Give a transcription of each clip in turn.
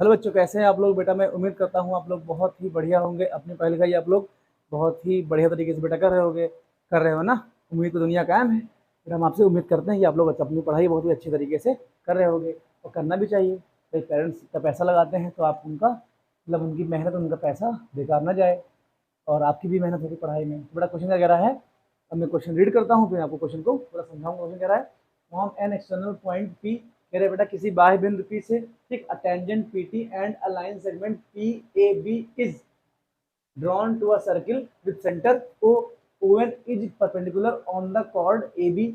Hello बच्चों, कैसे हैं आप लोग? बेटा मैं उम्मीद करता हूँ आप लोग बहुत ही बढ़िया होंगे। अपनी पढ़ाई लिखाई आप लोग बहुत ही बढ़िया तरीके से बेटा कर रहे हो ना। उम्मीद तो दुनिया कायम है बेटा। हम आपसे उम्मीद करते हैं कि आप लोग अपनी पढ़ाई बहुत ही अच्छी तरीके से कर रहे होंगे और करना भी चाहिए। भाई पेरेंट्स का पैसा लगाते हैं तो आप उनका मतलब उनकी मेहनत, उनका पैसा बेकार ना जाए और आपकी भी मेहनत होगी पढ़ाई में। तो बेटा क्वेश्चन क्या कह रहा है, अब मैं क्वेश्चन रीड करता हूँ फिर आपको क्वेश्चन को पूरा समझाऊंगा। क्वेश्चन कह रहा है from an external point P, कह रहे बेटा किसी बाह्य बिंदु पी से ठीक a tangent PT and a line segment P A B is drawn to a circle with centre O ON is perpendicular on the chord A B.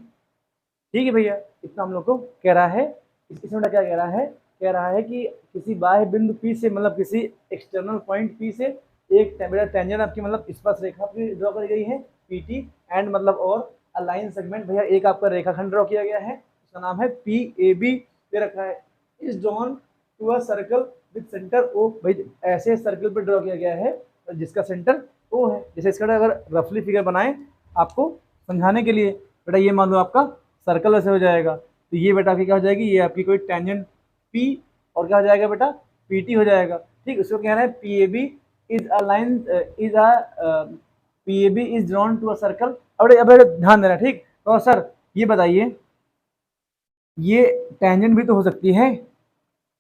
ठीक है भैया, इतना हम लोग को कह रहा है। इसमें क्या कह रहा है, कह रहा है कि किसी बाह्य बिंदु पी से मतलब किसी एक्सटर्नल पॉइंट पी से एक टेंजेंट आपकी मतलब स्पर्श रेखा ड्रॉ करी गई है पीटी एंड मतलब और अ लाइन सेगमेंट भैया एक आपका रेखाखंड ड्रॉ किया गया है, उसका नाम है पी ए बी दे रखा है। Is drawn to a circle with centre O, भाई ऐसे सर्कल पर ड्रॉ किया गया है जिसका सेंटर ओ है। जैसे इसका अगर रफली फिगर बनाएं आपको समझाने के लिए, बेटा ये मान लो आपका सर्कल ऐसे हो जाएगा, तो ये बेटा आपकी क्या हो जाएगी, ये आपकी कोई टेंजेंट पी और क्या हो जाएगा बेटा पीटी हो जाएगा। ठीक, उसको कह रहा है P A B is a line is a P A B is drawn to a circle. अब ध्यान देना, ठीक। तो सर ये बताइए, ये टेंजेंट भी तो हो सकती है।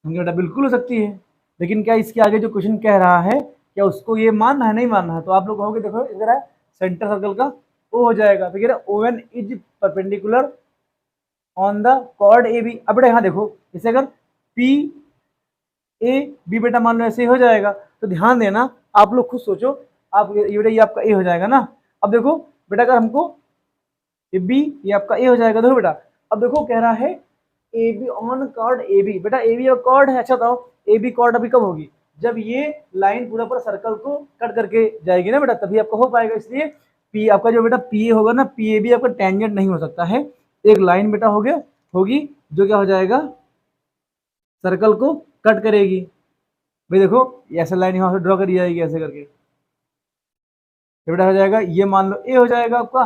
हम बेटा बिल्कुल हो सकती है, लेकिन क्या इसके आगे जो क्वेश्चन कह रहा है क्या उसको ये मानना है, नहीं मानना है? तो आप लोग कहोगे देखो इधर है सेंटर सर्कल का ओ हो जाएगा, तो कह रहा है ON is perpendicular on the chord A B. अब बेटा यहाँ देखो, जैसे अगर पी ए बी बेटा मान लो ऐसे ही हो जाएगा, तो ध्यान देना आप लोग खुद सोचो। आप ये बेटा ये आपका ए हो जाएगा ना। अब देखो बेटा अगर हमको ये बी ये आपका ए हो जाएगा, देखो बेटा अब देखो कह रहा है A B on chord A B. बेटा ए बी और कॉर्ड है, अच्छा बताओ ए बी कॉर्ड अभी कब होगी, जब ये लाइन पूरा पूरा सर्कल को कट करके जाएगी ना बेटा, तभी आपका हो पाएगा। इसलिए पी आपका जो बेटा पी ए होगा ना, पी ए बी आपका टेंजेंट नहीं हो सकता है। एक लाइन बेटा हो गया होगी जो क्या हो जाएगा सर्कल को कट करेगी। भाई देखो ऐसे लाइन यहाँ से ड्रॉ करी जाएगी ऐसे करके, तो बेटा हो जाएगा ये मान लो ए हो जाएगा आपका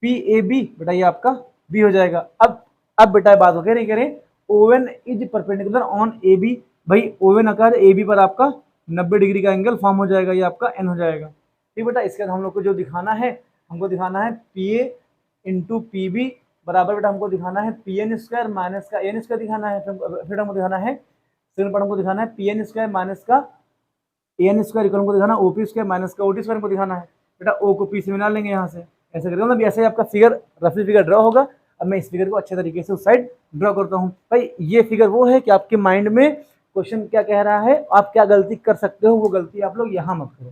पी ए बी, बेटा ये आपका बी हो जाएगा। अब बेटा बात हो कह रहे ON is perpendicular on A B. भाई ओवन आकार ए बी पर आपका 90 डिग्री का एंगल फॉर्म हो जाएगा, ये आपका एन हो जाएगा। ठीक बेटा, इसके बाद हम लोग को जो दिखाना है, हमको दिखाना है P A into P B बराबर बेटा हमको दिखाना है पी एन स्क्वायर माइनस का एन स्क्वायर दिखाना है। फिर हमको दिखाना है सेकंड पार्ट हमको दिखाना है पी एन स्क्वायर माइनस का ए एन स्क्वायर इक्वल हमको दिखाना है ओपी स्क्वायर माइनस का ओटी स्क्वायर हमको दिखाना है। बेटा ओ को पी से मिला लेंगे यहाँ से, ऐसे करके मतलब ऐसे आपका फिगर रफली फिगर ड्रॉ होगा। अब मैं इस फिगर को अच्छे तरीके से उस साइड ड्रॉ करता हूँ। भाई ये फिगर वो है कि आपके माइंड में क्वेश्चन क्या कह रहा है, आप क्या गलती कर सकते हो, वो गलती आप लोग यहाँ मत करो।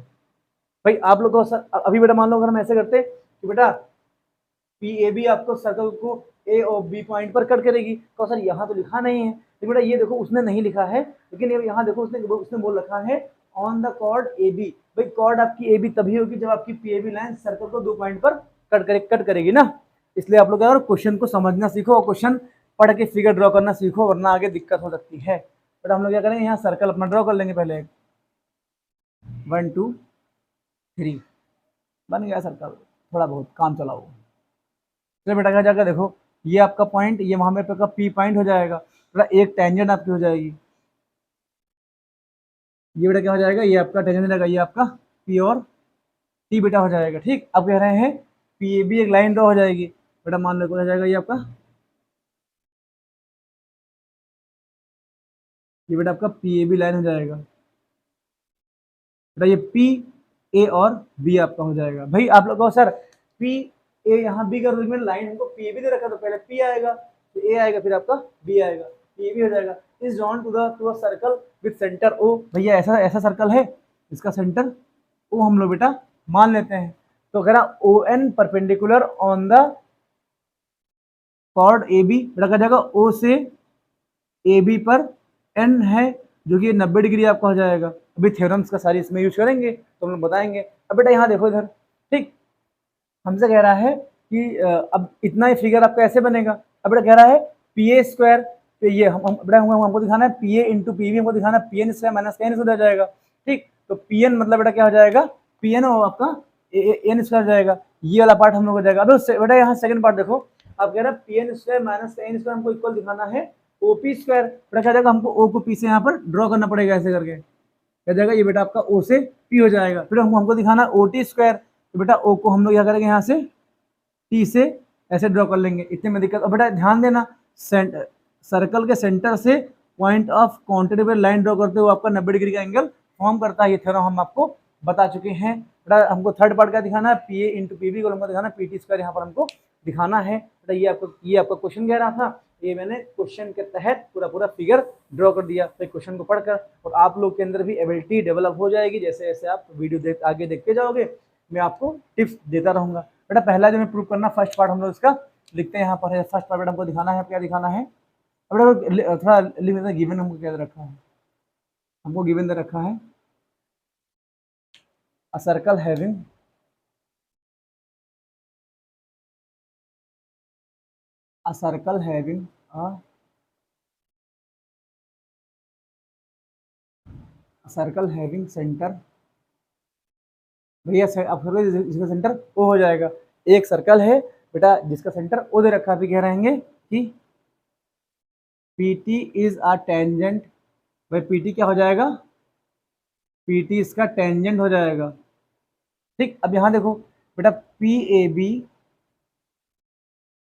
भाई आप लोग को सर अभी बेटा मान लो अगर हम ऐसे करते कि बेटा पी ए बी आपको सर्कल को ए और बी पॉइंट पर कट करेगी, तो सर यहाँ तो लिखा नहीं है। तो बेटा ये देखो उसने नहीं लिखा है, लेकिन यहाँ देखो उसने बोल रखा है on the chord A B. भाई कॉर्ड आपकी ए बी तभी होगी जब आपकी P A B line circle को 2 पॉइंट पर कट करेगी ना। इसलिए आप लोग यार क्वेश्चन को समझना सीखो और क्वेश्चन पढ़ के फिगर ड्रॉ करना सीखो, वरना आगे दिक्कत हो सकती है। बेटा हम लोग क्या करेंगे, यहाँ सर्कल अपना ड्रॉ कर लेंगे पहले। 1 2 3 बन गया सर्कल, थोड़ा बहुत काम चलाओ। चलो बेटा क्या जाकर देखो, ये आपका पॉइंट, ये वहां पे आपका पी पॉइंट हो जाएगा। बेटा एक टेंजेंट आपकी हो जाएगी, ये बेटा क्या हो जाएगा, ये आपका टेंजेंट रहेगा, ये आपका पी और टी बेटा हो जाएगा। ठीक, अब कह रहे हैं पी ए बी एक लाइन ड्रॉ हो जाएगी। बेटा मान लो हो जाएगा ये आपका, ये बेटा आपका पी ए बी लाइन हो जाएगा। बेटा ये पी ए और बी आपका हो जाएगा। भाई आप लोग सर पी ए यहाँ बी का रूल लाइन हमको पी ए बी दे रखा, तो पहले पी आएगा फिर ए आएगा फिर आपका बी आएगा, पी ए बी हो जाएगा। Is drawn to a circle with centre O. भैया ऐसा ऐसा सर्कल है इसका सेंटर ओ हम लोग बेटा मान लेते हैं। तो कह रहा O N perpendicular on the chord A B. बेटा कह जाएगा ओ से ए बी पर एन है जो कि 90 डिग्री आपका हो जाएगा। अभी थ्योरम्स का सारी इसमें यूज करेंगे तो हम लोग बताएंगे। अब बेटा यहाँ देखो इधर, ठीक हमसे कह रहा है कि अब इतना ही फिगर आपका ऐसे बनेगा। अब बेटा कह रहा है पी ए स्क्वायर, तो ये बेटा हमको दिखाना है P A into P B, हमको दिखाना है पी एन स्क्वायर माइनस का एन हो जाएगा। ठीक, तो पी एन मतलब बेटा क्या हो जाएगा, पी एन आपका एन स्क्वायर हो जाएगा। ये वाला पार्ट हम लोग हो जाएगा। अब बेटा यहाँ सेकंड पार्ट देखो, अब कह रहा है पी एन स्क्वायर माइनस का एन स्क्वायर हमको इक्वल दिखाना है OP स्क्वायर। बेटा क्या जाएगा, हमको O को P से यहाँ पर ड्रॉ करना पड़ेगा ऐसे करके, क्या जाएगा ये बेटा आपका O से P हो जाएगा। फिर हमको दिखाना OT स्क्वायर, तो बेटा O को हम लोग क्या करेंगे यहाँ से T से ऐसे ड्रॉ कर लेंगे, इतने में दिक्कत। अब बेटा ध्यान देना, सर्कल के सेंटर से पॉइंट ऑफ कॉन्टेक्ट पे लाइन ड्रॉ करते हुए आपका 90 डिग्री का एंगल फॉर्म करता है। ये थ्योरम हम आपको बता चुके हैं। बेटा हमको थर्ड पार्ट का दिखाना है, PA इंटू PB को हमको दिखाना है, PT स्क्वायर यहाँ पर हमको दिखाना है। बेटा ये आपका क्वेश्चन कह रहा था, ये मैंने क्वेश्चन के तहत पूरा फिगर ड्रॉ कर दिया। तो क्वेश्चन को पढ़कर और आप लोग के अंदर भी एबिलिटी डेवलप हो जाएगी। जैसे जैसे आप वीडियो आगे देखते जाओगे मैं आपको टिप्स देता रहूँगा। बेटा पहला जो मैं प्रूव करना, फर्स्ट पार्ट हम लोग इसका लिखते हैं यहाँ पर है। फर्स्ट पार्ट बेटा हमको दिखाना है, क्या दिखाना है, बेटा थोड़ा लिख देते हैं। गिवन हमको क्या दे रखा है, हमको गिवन दे रखा है a circle having a circle having a circle having center, भैया अब जिसका सेंटर ओ हो जाएगा। एक सर्कल है बेटा जिसका सेंटर ओ दे रखा है, कह रहेंगे कि PT इज अ टेंजेंट। भाई PT क्या हो जाएगा, PT इसका टेंजेंट हो जाएगा। ठीक, अब यहाँ देखो बेटा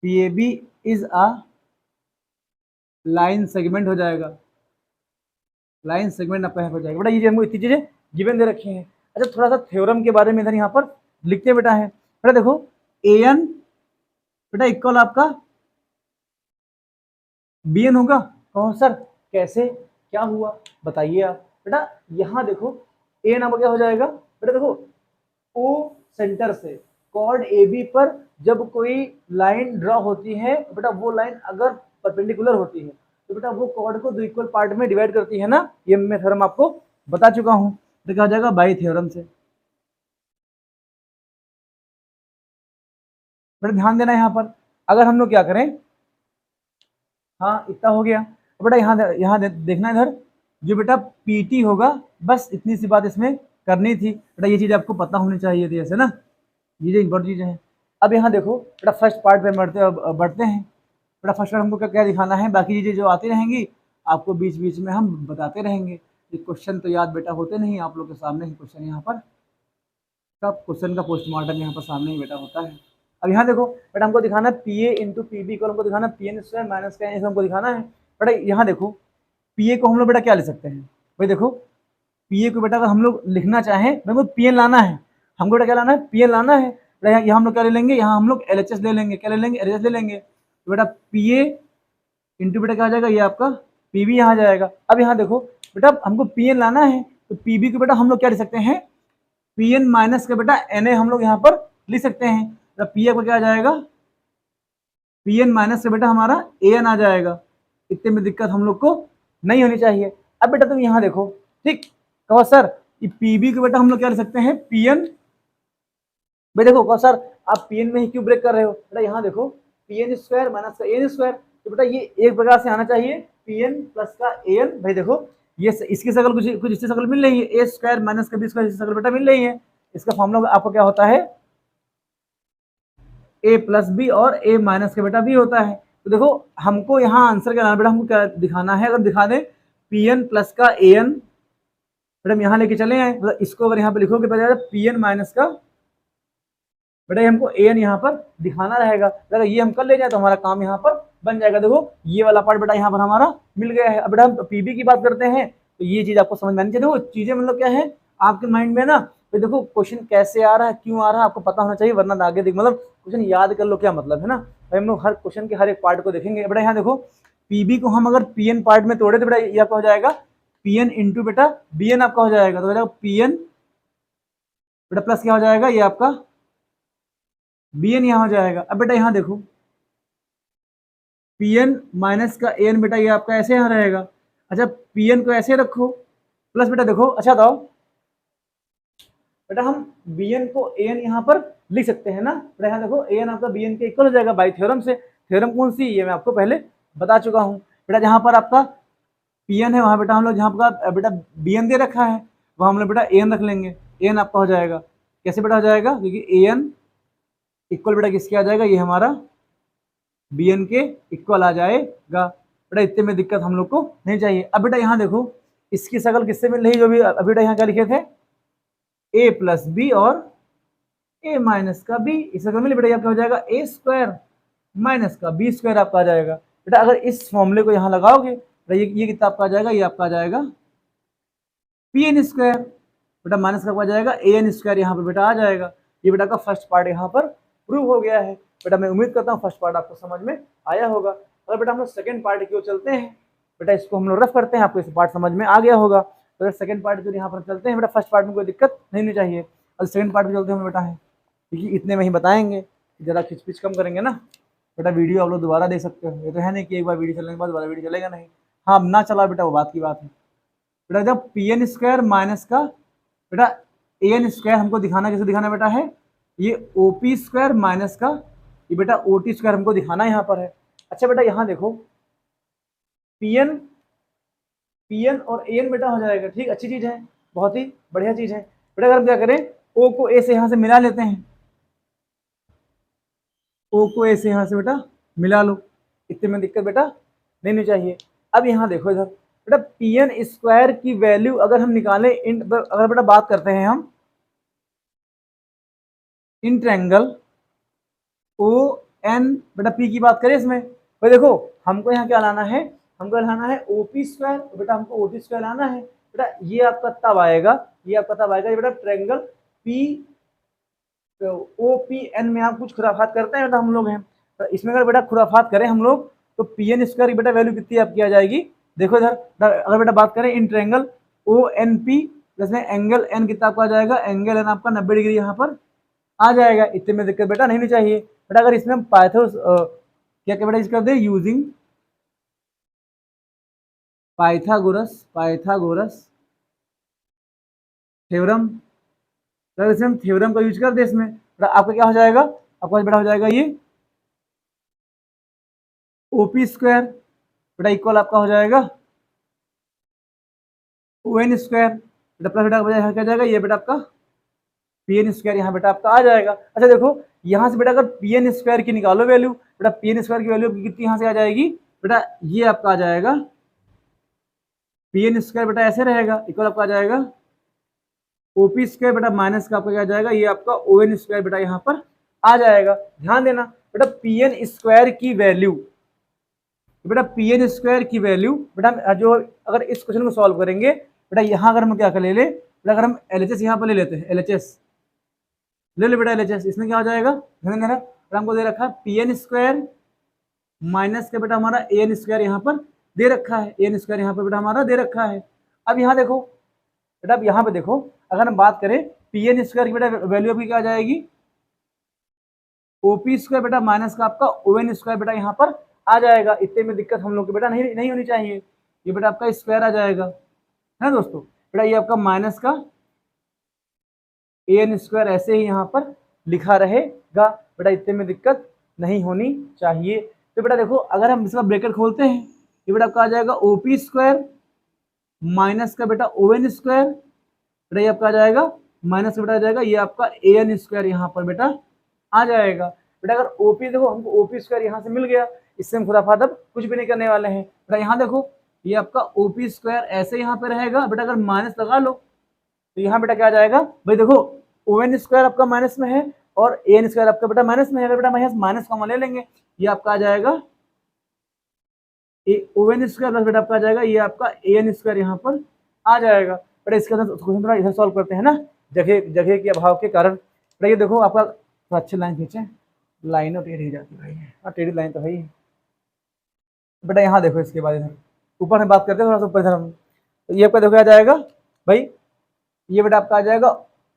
PAB is a line segment हो जाएगा, लाइन सेगमेंट आपका हो जाएगा। बेटा ये हमको इतनी चीजें गिवन दे रखी हैं। अच्छा थोड़ा सा थ्योरम के बारे में इधर यहाँ पर लिखते बेटा है। बेटा देखो AN बेटा इक्वल आपका BN होगा। कहो सर कैसे, क्या हुआ बताइए आप। बेटा यहाँ देखो AN आपका क्या हो जाएगा, बेटा देखो O सेंटर से कॉर्ड AB पर जब कोई लाइन ड्रॉ होती है बेटा, वो लाइन अगर परपेंडिकुलर होती है तो बेटा वो कॉर्ड को दो इक्वल पार्ट में डिवाइड करती है ना। ये मैं थ्योरम आपको बता चुका हूं। तो क्या हो जाएगा, बाई थ्योरम से। बेटा ध्यान देना यहाँ पर, अगर हम लोग क्या करें, हाँ इतना हो गया। बेटा यहाँ देखना इधर, जो बेटा PT होगा, बस इतनी सी बात इसमें करनी थी। बेटा ये चीज आपको पता होनी चाहिए थी ऐसे ना, ये जो इंपॉर्टेंट चीजें हैं। अब यहाँ देखो बेटा फर्स्ट पार्ट पे बढ़ते हैं। बेटा फर्स्ट पार्ट हमको क्या दिखाना है, बाकी चीजें जो आती रहेंगी आपको बीच बीच में हम बताते रहेंगे। ये क्वेश्चन तो याद बेटा होते नहीं, आप लोग के सामने ही क्वेश्चन यहाँ पर, सब क्वेश्चन का पोस्टमार्टम यहाँ पर सामने ही बेटा होता है। अब यहाँ देखो बेटा हमको दिखाना है PA इंटू PB को हमको दिखाना है PN स्क्वायर माइनस का हमको दिखाना है। बेटा यहाँ देखो PA को हम लोग बेटा क्या ले सकते हैं, भाई देखो PA को बेटा अगर हम लोग लिखना चाहें तो PN लाना है, हमको बेटा क्या लाना है, PN लाना है। बेटा यहाँ हम लोग क्या ले लेंगे, यहाँ हम लोग LHS ले लेंगे, क्या ले लेंगे, LHS ले लेंगे। तो बेटा PA इंटू बेटा क्या आ जाएगा, ये आपका PB यहाँ जाएगा। अब यहाँ देखो बेटा हमको PN लाना है तो PB को बेटा हम लोग क्या ले सकते हैं, PN माइनस का बेटा NA हम लोग यहाँ पर लिख सकते हैं। तो PA को क्या आ जाएगा, PN माइनस का बेटा हमारा AN आ जाएगा। इतने में दिक्कत हम लोग को नहीं होनी चाहिए। अब बेटा तुम यहाँ देखो, ठीक कहो सर ये PB को बेटा हम लोग क्या ले सकते हैं, PN। भाई देखो कहो सर आप PN में ही क्यों ब्रेक कर रहे हो, बेटा यहाँ देखो PN स्क्वायर माइनस का AN स्क्वायर, तो बेटा ये एक प्रकार से आना चाहिए PN प्लस का AN। भाई देखो ये इसकी शकल कुछ इसकी शकल मिल रही है, A स्क्वायर माइनस का B स्क्वायर इसकी शकल बेटा मिल रही है। इसका फॉर्मूला आपको क्या होता है, A प्लस बी और A माइनस का बेटा भी होता है। तो देखो हमको यहाँ आंसर क्या बेटा, हमको क्या दिखाना है, अगर दिखा दें PN प्लस का AN, बेटा हम यहाँ लेके चले आए, मतलब इसको अगर यहाँ पे लिखोगे पता जाएगा PN माइनस का बेटा हमको AN यहाँ पर दिखाना रहेगा। अगर ये हम कर ले जाए तो हमारा काम यहाँ पर बन जाएगा। देखो ये वाला पार्ट बेटा यहाँ पर हमारा मिल गया है। अब बेटा हम PB की बात करते हैं तो ये चीज आपको समझ में आनी चाहिए। देखो चीजें मतलब क्या है आपके माइंड में ना, तो देखो क्वेश्चन कैसे आ रहा है, क्यों आ रहा है आपको पता होना चाहिए, वरना आगे देख मतलब क्वेश्चन याद कर लो क्या मतलब है ना। भाई हम लोग हर क्वेश्चन के हर एक पार्ट को देखेंगे। बेटा यहाँ देखो PB को हम अगर PN पार्ट में तोड़े तो बेटा ये आपका हो जाएगा PN इंटू बेटा BN आपका हो जाएगा। तो बेटा PN बेटा प्लस क्या हो जाएगा, ये आपका BN यहाँ हो जाएगा। अब बेटा यहाँ देखो PN माइनस का AN बेटा ये आपका ऐसे यहाँ रहेगा। अच्छा PN को ऐसे रखो प्लस बेटा देखो, अच्छा बताओ बेटा हम BN को AN यहाँ पर लिख सकते हैं ना। बेटा यहाँ देखो AN आपका BN के इक्वल हो जाएगा बाई थ्योरम से। थ्योरम कौन सी, ये मैं आपको पहले बता चुका हूँ। बेटा जहाँ पर आपका PN है वहाँ बेटा हम लोग जहाँ पर बेटा BN दे रखा है वहाँ हम लोग बेटा AN रख लेंगे। AN आपका हो जाएगा, कैसे बेटा हो जाएगा, क्योंकि AN इक्वल बेटा किसके आ जाएगा, ये हमारा BN के इक्वल आ जाएगा। बेटा इतने में दिक्कत हम लोग को नहीं चाहिए। अब बेटा यहाँ देखो इसकी शकल किससे मिल रही, जो भी अभी बेटा यहाँ क्या लिखे थे, ए प्लस बी और ए माइनस का बी, इस शकल में बेटा क्या हो जाएगा, ए स्क्वायर माइनस का बी स्क्वायर आपका आ जाएगा। बेटा अगर इस फॉर्मूले को यहाँ लगाओगे बेटा ये कितना आपका आ जाएगा, ये आपका आ जाएगा पी एन स्क्वायर, बेटा माइनस का आ जाएगा ए एन स्क्वायर, यहाँ पर बेटा आ जाएगा। ये बेटा का फर्स्ट पार्ट यहाँ पर प्रूव हो गया है। बेटा मैं उम्मीद करता हूँ फर्स्ट पार्ट आपको समझ में आया होगा। अगर बेटा हम लोग सेकंड पार्ट की ओर चलते हैं, बेटा इसको हम लोग रफ करते हैं, आपको इस पार्ट समझ में आ गया होगा। तो सेकंड पार्ट की ओर यहाँ पर चलते हैं। बेटा फर्स्ट पार्ट में कोई दिक्कत नहीं होनी चाहिए, और सेकंड पार्ट में चलते हैं बेटा है, क्योंकि इतने में ही बताएंगे, ज़रा खिचपिच कम करेंगे ना। बेटा वीडियो आप लोग दोबारा देख सकते हो, ये तो है नहीं कि एक बार वीडियो चलने के बाद दोबारा वीडियो चलेगा नहीं। हाँ ना चला बेटा वो बात की बात है। बेटा जब पी एन स्क्वायर माइनस का बेटा ए एन स्क्वायर हमको दिखाना, कैसे दिखाना बेटा है, ये ओ पी स्क्वायर माइनस का ये बेटा ओ टी स्क्वायर हमको दिखाना यहाँ पर है। अच्छा बेटा यहाँ देखो पी एन और ए एन बेटा हो जाएगा, ठीक, अच्छी चीज़ है, बहुत ही बढ़िया चीज़ है। बेटा अगर हम क्या करें, ओ को ए से यहाँ से मिला लेते हैं, ओ को ए से यहाँ से बेटा मिला लो, इतने में दिक्कत बेटा नहीं होनी चाहिए। अब यहाँ देखो इधर बेटा पी एन स्क्वायर की वैल्यू अगर हम निकालें अगर बेटा बात करते हैं हम इन ट्रायंगल ओ एन, बेटा पी की बात करें इसमें, भाई देखो हमको यहाँ क्या लाना है, हमको लाना है ओ पी स्क्वायर, बेटा हमको ओ टी स्क्वायर लाना है। बेटा ये आपका तब आएगा, ये आपका तब आएगा बेटा triangle P O P N में आप कुछ खुराफात करते हैं बेटा हम लोग हैं, तो इसमें अगर बेटा खुराफात करें हम लोग तो पी एन स्क्वायर की बेटा वैल्यू कितनी आपकी आ जाएगी। देखो इधर अगर बेटा बात करें in triangle O N P, जैसे एंगल एन कितना आपका आ जाएगा, एंगल एन आपका 90 डिग्री यहाँ पर आ जाएगा, इतने में दिक्कत बेटा नहीं होनी चाहिए। बेटा अगर इसमें हम क्या क्या बेटा कर दे, यूजिंग पाइथागोरस थ्योरम, अगर इसमें हम थ्योरम का यूज कर दे इसमें, बेटा आपका क्या हो जाएगा, आपका बेटा हो जाएगा ये ओ पी स्क्वायर बेटा इक्वल आपका हो जाएगा ओ एन स्क्वायर, बेटा प्लस बेटा क्या जाएगा, ये बेटा आपका पी एन स्क्वायर यहाँ बेटा आपका आ जाएगा। अच्छा देखो यहाँ से बेटा अगर पी एन स्क्वायर की निकालो वैल्यू, बेटा पी एन स्क्वायर की वैल्यू कितनी यहाँ से आ जाएगी, बेटा ये आपका आ जाएगा पी एन स्क्वायर बेटा ऐसे रहेगा, इक्वल आपका आ जाएगा ओ पी स्क्वायर बेटा माइनस का आपका क्या आ जाएगा, ये आपका ओ एन स्क्वायर बेटा यहाँ पर आ जाएगा। ध्यान देना बेटा पी एन स्क्वायर की वैल्यू, बेटा पी एन स्क्वायर की वैल्यू बेटा जो अगर इस क्वेश्चन को सॉल्व करेंगे बेटा यहाँ अगर हम क्या कर ले बेटा, अगर हम एल एच एस यहाँ पर ले लेते हैं, एल एच एस ले लो बेटा एल एच एस, इसमें क्या हो जाएगा, ध्यान देना बेटा हमको दे रखा है पी एन स्क्वायर माइनस का बेटा हमारा ए एन स्क्वायर यहाँ पर दे रखा है, ए एन स्क्वायर यहाँ पर बेटा हमारा दे रखा है। अब यहाँ देखो बेटा, अब यहाँ पे देखो अगर हम बात करें पी एन स्क्वायर की बेटा वैल्यू अभी क्या आ जाएगी, ओ पी स्क्वायर बेटा माइनस का आपका ओ एन स्क्वायर बेटा यहाँ पर आ जाएगा, इतने में दिक्कत हम लोग की बेटा नहीं होनी चाहिए, ये बेटा आपका स्क्वायर आ जाएगा, है दोस्तों। बेटा ये आपका माइनस का ए एन स्क्वायर ऐसे ही यहाँ पर लिखा रहेगा, बेटा इतने में दिक्कत नहीं होनी चाहिए। तो बेटा देखो अगर हम इसका ब्रैकेट खोलते हैं, ये बेटा आपका आ जाएगा ओ पी स्क्वायर माइनस का बेटा ओ एन स्क्वायर, बेटा ये आपका आ जाएगा माइनस का बेटा आ जाएगा ये आपका ए एन स्क्वायर यहाँ पर बेटा आ जाएगा। बेटा अगर ओपी देखो हमको ओपी स्क्वायर यहाँ से मिल गया, इससे हम खुराफात अब कुछ भी नहीं करने वाले हैं। बेटा यहाँ देखो ये आपका ओपी स्क्वायर ऐसे यहाँ पे रहेगा, बेटा अगर माइनस लगा लो तो यहाँ बेटा क्या आ जाएगा, भाई देखो ओ एन स्क्वायर आपका माइनस में है और ए एन स्क्वायर आपका बेटा माइनस में है, बेटा माइनस कॉमन ले लेंगे, ये आपका आ जाएगा ओ एन स्क्वायर प्लस बेटा आपका आ जाएगा ये आपका ए एन स्क्वायर यहाँ पर आ जाएगा। बेटा इसके अंदर क्वेश्चन थोड़ा इधर सॉल्व करते हैं ना, जगह के अभाव के कारण। बेटा ये देखो आपका थोड़ा अच्छी लाइन खींचे, लाइनों टेढ़ी जाती भाई, हाँ टेढ़ी लाइन तो है ही। बेटा यहाँ देखो इसके बाद इधर ऊपर में बात करते हैं, थोड़ा सा ऊपर इधर हम, तो ये आपका देखो आ जाएगा भाई, ये बेटा आपका आ जाएगा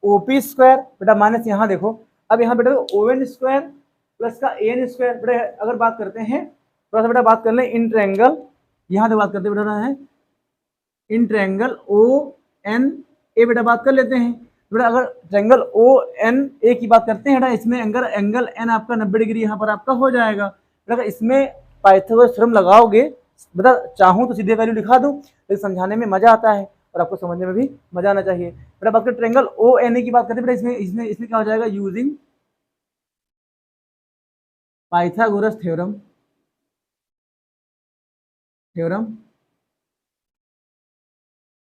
ओ पी स्क्वायर बेटा माइनस यहाँ देखो, अब यहाँ बेटा ओ एन स्क्वायर प्लस का ए एन स्क्वायर। बेटा अगर बात करते हैं थोड़ा सा बेटा बात कर लें इन ट्रायंगल, यहाँ से बात करते हैं बेटा है इन ट्रायंगल ओ एन ए, बेटा बात कर लेते हैं। बेटा अगर ट्रायंगल ओ एन ए की बात करते हैं बेटा, इसमें एंगल एन आपका 90 डिग्री यहाँ पर आपका हो जाएगा। बेटा इसमें पाइथागोरस थ्योरम लगाओगे, बेटा चाहूँ तो सीधे वैल्यू लिखा दूँ, लेकिन समझाने में मजा आता है और आपको समझने में भी मजा आना चाहिए। बेटा बात करें ट्रायंगल ओ एन ए की बात करते हैं बेटा, इसमें क्या हो जाएगा, यूजिंग पाइथागोरस थ्योरम, थ्योरम।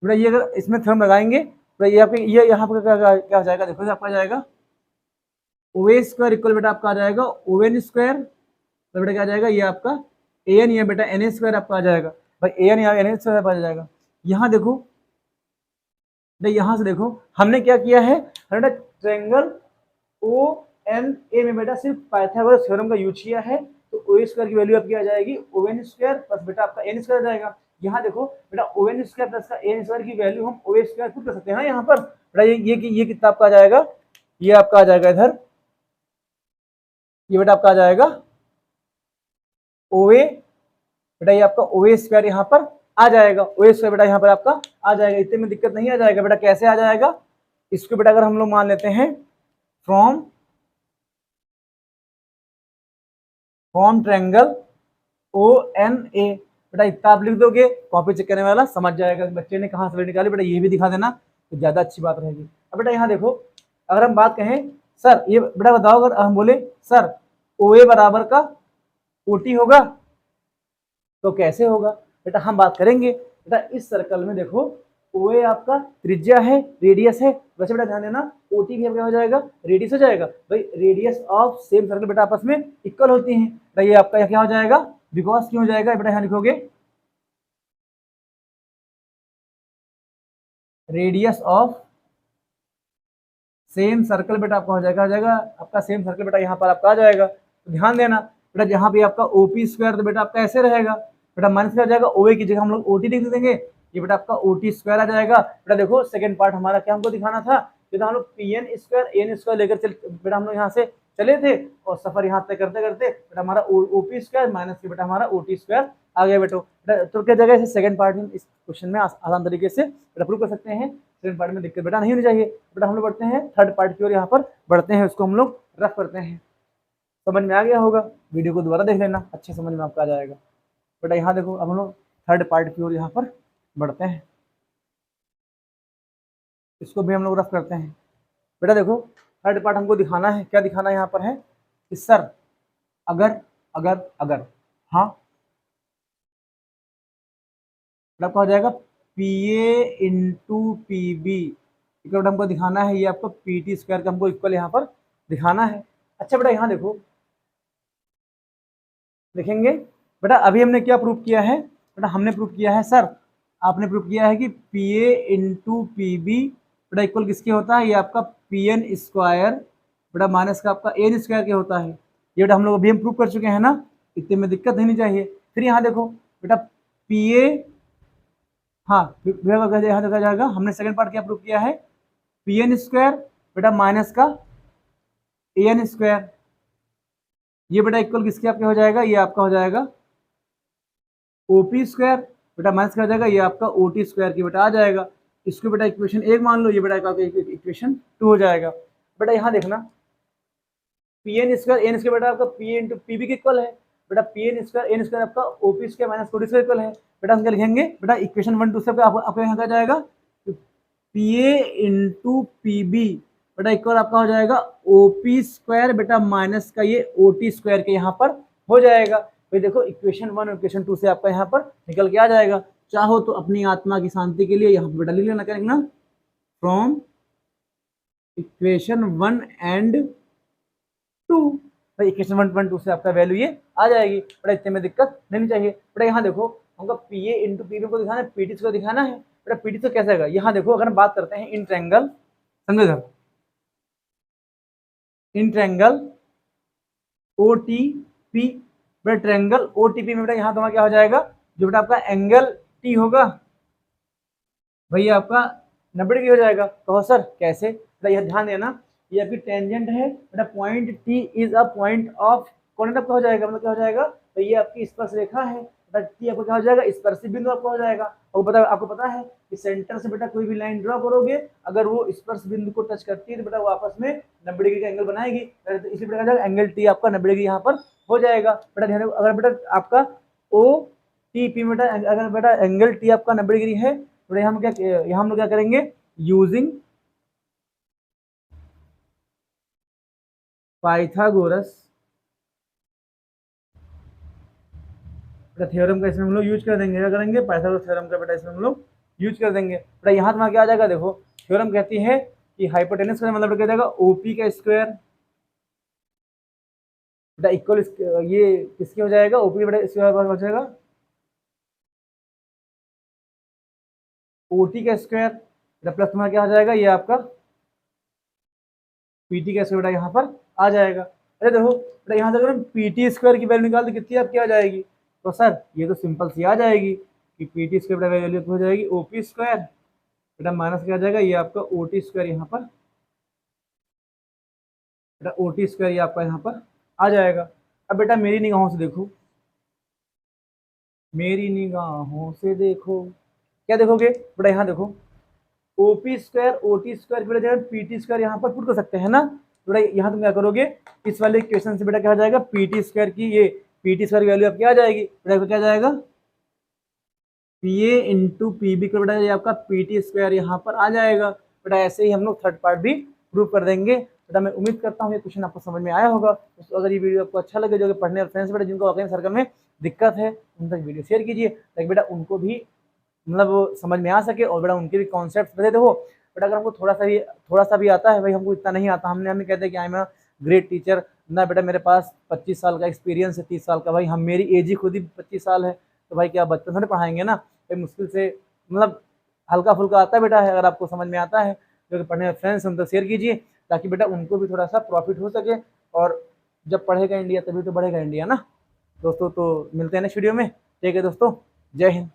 बेटा ये अगर इसमें थ्योरम लगाएंगे तो ये आपके ये यहाँ पर क्या हो जाएगा, देखो ये आपका आ जाएगा ओ ए स्क्वायर इक्वल बेटा आपका आ जाएगा ओ एन स्क्वायर, तो बेटा क्या आ जाएगा ये आपका ए एन, ये बेटा एन ए स्क्वायर आपका आ जाएगा। भाई ए एन या एन ए स्क्वायर आ जाएगा। यहाँ देखो बेटा, यहाँ से देखो हमने क्या किया है, बेटा ट्रायंगल ओ एन ए में बेटा सिर्फ पाइथागोरस थ्योरम का यूज किया है। तो ओ स्क्वायर की वैल्यू आपकी आ जाएगी ओ एन स्क्वायर प्लस बेटा आपका एन स्क्वायर आ जाएगा। यहाँ देखो बेटा ओ एन स्क्वायर प्लस का एन स्क्वायर की वैल्यू हम ओ स्क्वायर खुद कर सकते हैं ना यहाँ पर। बेटा ये कितना आपका आ जाएगा, ये आपका आ जाएगा इधर, ये बेटा आपका आ जाएगा ओ ए, बेटा ये आपका ओ ए स्क्वायर यहाँ पर आ जाएगा, ओ स्क्वायर बेटा यहाँ पर आपका आ जाएगा। इतने में दिक्कत नहीं आ जाएगा बेटा, कैसे आ जाएगा, इसको बेटा अगर हम लोग मान लेते हैं from triangle O N A, बेटा इतना आप लिख दोगे, कॉपी चेक करने वाला समझ जाएगा बच्चे ने कहाँ से निकाली, बेटा ये भी दिखा देना तो ज्यादा अच्छी बात रहेगी। अब बेटा यहाँ देखो, अगर हम बात कहें सर ये बेटा बताओ, अगर हम बोले सर ओ ए बराबर का ओ टी होगा तो कैसे होगा, बेटा हम बात करेंगे। बेटा इस सर्कल में देखो ओ ए आपका त्रिज्या है, रेडियस है, वैसे बेटा ध्यान देना ओ टी भी क्या हो जाएगा, रेडियस हो जाएगा। भाई रेडियस ऑफ सेम सर्कल बेटा आपस में इक्वल होती हैं, बेटा ये आपका क्या हो जाएगा, बिकॉज क्यों हो जाएगा बेटा, यहाँ लिखोगे रेडियस ऑफ सेम सर्कल बेटा आपका हो जाएगा आपका सेम सर्कल बेटा यहाँ पर आपका आ जाएगा। तो ध्यान देना बेटा, जहाँ भी आपका ओपी स्क्वायर तो बेटा आपका ऐसे रहेगा, बेटा माइनस क्या हो जाएगा, ओए की जगह हम लोग ओटी लिख देंगे, ये बेटा आपका ओटी स्क्वायर आ जाएगा। बेटा देखो सेकंड पार्ट हमारा क्या हमको दिखाना था, ये तो हम लोग P N square N square लेकर चल बेटा हम लोग यहाँ से चले थे और सफर यहाँ तक करते करते बेटा हमारा ओपी स्क्वायर माइनस बेटा हमारा ओटी स्क्वायर आ गया बेटो। तो क्या जगह से सेकंड पार्ट में इस क्वेश्चन में आसान तरीके से बेटा प्रूव कर सकते हैं। सेकंड पार्ट में दिक्कत बेटा नहीं होनी चाहिए। बेटा हम लोग बढ़ते हैं थर्ड पार्ट की ओर, यहाँ पर बढ़ते हैं, उसको हम लोग रफ करते हैं। समझ में आ गया होगा, वीडियो को दोबारा देख लेना, अच्छे समझ में आपका आ जाएगा। बेटा यहाँ देखो अब हम लोग थर्ड पार्ट की ओर यहाँ पर बढ़ते हैं, इसको भी हम लोग रफ करते हैं। बेटा देखो थर्ड पार्ट हमको दिखाना है, क्या दिखाना है यहाँ पर है कि सर अगर अगर अगर हाँ बेटा हो जाएगा P A into P B, हमको दिखाना है, ये आपको पी टी स्क्वायर का हमको इक्वल यहाँ पर दिखाना है। अच्छा बेटा यहाँ देखो देखेंगे, बेटा अभी हमने क्या प्रूव किया है, बेटा हमने प्रूव किया है सर, आपने प्रूव किया है कि P A into P B बेटा इक्वल किसके होता है, ये आपका पी एन स्क्वायर बेटा माइनस का आपका एन स्क्वायर के होता है। ये बेटा हम लोग अभी हम प्रूव कर चुके हैं ना, इतने में दिक्कत नहीं चाहिए। फिर यहाँ देखो बेटा पी ए, हाँ यहाँ देखा जाएगा, हमने सेकंड पार्ट क्या प्रूव किया है, पी एन स्क्वायर बेटा माइनस का ए एन स्क्वायर, ये बेटा इक्वल किसके आपके हो जाएगा, ये आपका हो जाएगा ओपी स्क्वायर बेटा माइनस का हो जाएगा, ये आपका ओ टी स्क्वायर की बेटा आ जाएगा। इसको बेटा इक्वेशन 1 मान लो, ये बेटा इक्वेशन 2 हो जाएगा। बेटा यहाँ देखना P N square N square बेटा आपका P into P B K equal है, बेटा P N square N square आपका OP square minus O T square equal है। बेटा हम क्या लिखेंगे, बेटा इक्वेशन 1 2 से आपका यहाँ क्या जाएगा, P A into P B बेटा इक्वल आपका हो जाएगा ओपी स्क्वायर बेटा माइनस का ये ओ टी स्क्वायर के यहाँ पर हो जाएगा। फिर देखो इक्वेशन 1 और इक्वेशन 2 से आपका यहाँ पर निकल के आ जाएगा। चाहो तो अपनी आत्मा की शांति के लिए यहाँ पर बेटा लिख लेना, क्या लिखना, फ्रॉम इक्वेशन 1 एंड 2, भाई इक्वेशन 1 2 से आपका वैल्यू ये आ जाएगी। बेटा इतने में दिक्कत नहीं चाहिए। बेटा यहाँ देखो हमको P A into P B को दिखाना है, पी टी को दिखाना है। बेटा पी टी कैसे आएगा, यहाँ देखो अगर हम बात करते हैं इन ट्रायंगल, समझो sir in triangle O T P, बेटा ट्रायंगल ओ टी पी में बेटा यहाँ तुम्हारा क्या हो जाएगा, जो बेटा आपका एंगल टी होगा भैया आपका 90 डिग्री हो जाएगा। कहो सर कैसे, बेटा यह ध्यान देना, ये आपकी टेंजेंट है बेटा, point T is a point of coordinate आपका हो जाएगा, मतलब क्या हो जाएगा, तो ये आपकी स्पर्श रेखा है बेटा, टी आपका क्या हो जाएगा, स्पर्शी बिंदु आपका हो जाएगा। और आपको पता है कि सेंटर से बेटा कोई भी लाइन ड्रॉ करोगे, अगर वो स्पर्श बिंदु को टच करती है तो बेटा वो आपस में 90 डिग्री का एंगल बनाएगी, तो इसलिए बेटा एंगल टी आपका 90 डिग्री यहाँ पर हो जाएगा। बेटा ध्यान, अगर बेटा आपका ओ टी पी बेटा अगर बेटा एंगल टी आपका 90 डिग्री है तो यहाँ हम लोग क्या करेंगे, यूजिंग पाइथागोरस बेटा थ्योरम का इसमें हम लोग यूज कर देंगे, क्या करेंगे, पाइथागोरस थ्योरम का बेटा इसमें हम लोग यूज कर देंगे। बेटा यहाँ तुम्हारा क्या आ जाएगा, देखो थ्योरम कहती है कि हाइपोटेनस का मतलब क्या जाएगा, ओपी का स्क्वायर बेटा इक्वल, ये किसके हो जाएगा, ओपी बेटा स्क्वायर हो जाएगा ओटी का स्क्वायर बेटा, प्लस तुम्हारा क्या आ जाएगा, ये आपका पीटी का स्क्वायर बेटा यहाँ पर आ जाएगा। अरे देखो बेटा यहाँ से अगर हम पीटी स्क्वायर की वैल्यू निकाल तो कितनी आपकी आ जाएगी, तो सर ये तो सिंपल सी आ जाएगी कि पीटी स्क्वायर बेटा वैल्यू हो जाएगी ओपी स्क्वायर बेटा माइनस क्या आ जाएगा, ये आपका ओटी स्क्वायर यहाँ पर बेटा, ओटी स्क्वायर ये आपका यहाँ पर आ जाएगा। अब बेटा मेरी निगाहों से देखो, मेरी निगाहों से देखो, क्या देखोगे बेटा, यहाँ देखो ओपी स्क्वायर ओटी स्क्वायर की जगह पीटी स्क्वायर यहाँ पर पुट कर सकते हैं ना, तो बेटा यहाँ तुम क्या करोगे, इस वाले क्वेश्चन से बेटा क्या आ जाएगा, पीटी स्क्वायर की ये पीटी स्क्वायर की वैल्यू अब क्या आ जाएगी बेटा, क्या आ जाएगा P A into P B का बेटा, ये आपका पीटी स्क्वायर यहाँ पर आ जाएगा बेटा। ऐसे ही हम लोग थर्ड पार्ट भी प्रूव कर देंगे बेटा। मैं उम्मीद करता हूँ ये क्वेश्चन आपको समझ में आया होगा। तो अगर ये वीडियो आपको अच्छा लगे, जो कि पढ़ने वाले फ्रेंड्स बेटा जिनको वाकई सर्कल में दिक्कत है, उन तक वीडियो शेयर कीजिए ताकि बेटा उनको भी मतलब समझ में आ सके और बेटा उनके भी कॉन्सेप्ट बते। देखो बेटा अगर हमको थोड़ा सा भी आता है, भाई हमको इतना नहीं आता, हमें कहते हैं कि I am a great teacher ना बेटा, मेरे पास 25 साल का एक्सपीरियंस है, 30 साल का, भाई हम मेरी एज ही खुद ही 25 साल है, तो भाई क्या बच्चों से पढ़ाएंगे ना, भाई मुश्किल से मतलब हल्का फुल्का आता है बेटा है। अगर आपको समझ में आता है, जो कि पढ़ने वाले फ्रेंड्स उन तक शेयर कीजिए ताकि बेटा उनको भी थोड़ा सा प्रॉफिट हो सके। और जब पढ़ेगा इंडिया तभी तो बढ़ेगा इंडिया ना दोस्तों। तो मिलते हैं नेक्स्ट वीडियो में, ठीक है दोस्तों, जय हिंद।